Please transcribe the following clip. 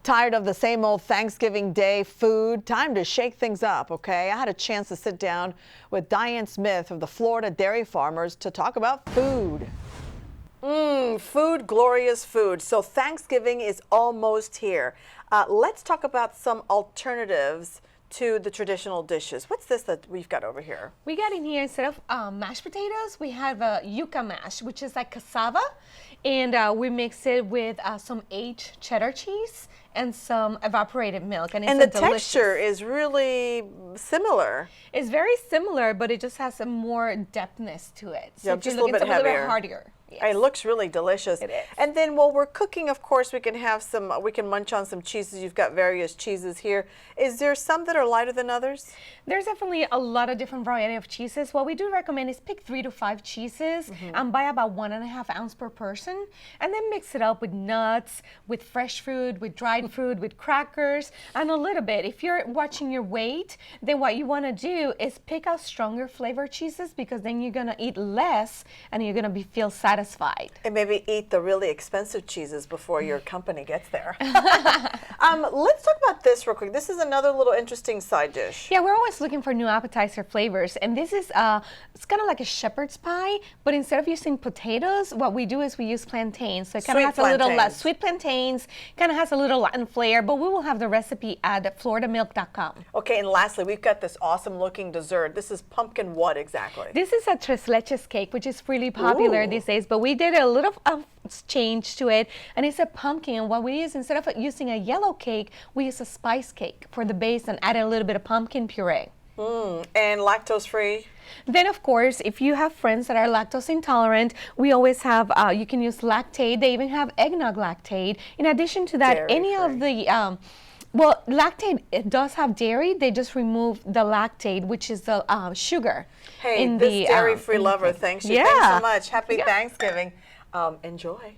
Tired of the same old Thanksgiving Day food? Time to shake things up, okay? I had a chance to sit down with Diane Smith of the Florida Dairy Farmers to talk about food. Food, glorious food. So Thanksgiving is almost here. Let's talk about some alternatives to the traditional dishes. What's this that we've got over here? We got in here, instead of mashed potatoes, we have a yuca mash, which is like cassava, and we mix it with some aged cheddar cheese and some evaporated milk. And the texture is really similar. It's very similar, but it just has a more depthness to it. So yeah, just a little bit heavier. A little bit hardier. Yes. It looks really delicious. It is. And then while we're cooking, of course, we can have some, we can munch on some cheeses. You've got various cheeses here. Is there some that are lighter than others? There's definitely a lot of different variety of cheeses. What we do recommend is pick 3 to 5 cheeses and buy about 1.5 ounces per person, and then mix it up with nuts, with fresh fruit, with dried fruit, with crackers, and a little bit. If you're watching your weight, then what you want to do is pick out stronger flavored cheeses, because then you're going to eat less and you're going to feel satisfied. And maybe eat the really expensive cheeses before your company gets there. Let's talk about this real quick. This is another little interesting side dish. Yeah, we're always looking for new appetizer flavors, and this is it's kind of like a shepherd's pie, but instead of using potatoes, what we do is we use plantains. So it kind of has a little sweet plantains, kind of has a little Latin flair, but we will have the recipe at floridamilk.com. Okay, and lastly, we've got this awesome looking dessert. This is pumpkin what exactly? This is a tres leches cake, which is really popular these days, but we did a little change to it, and it's a pumpkin. And what we use, instead of using a yellow cake, we use a spice cake for the base and add a little bit of pumpkin puree. And lactose free? Then, of course, if you have friends that are lactose intolerant, we always have, you can use Lactaid. They even have eggnog Lactaid. In addition to that, any of the well, Lactaid, it does have dairy. They just remove the Lactaid, which is the sugar. Hey, this dairy-free lover, thanks you. Thanks so much. Happy Thanksgiving. Enjoy.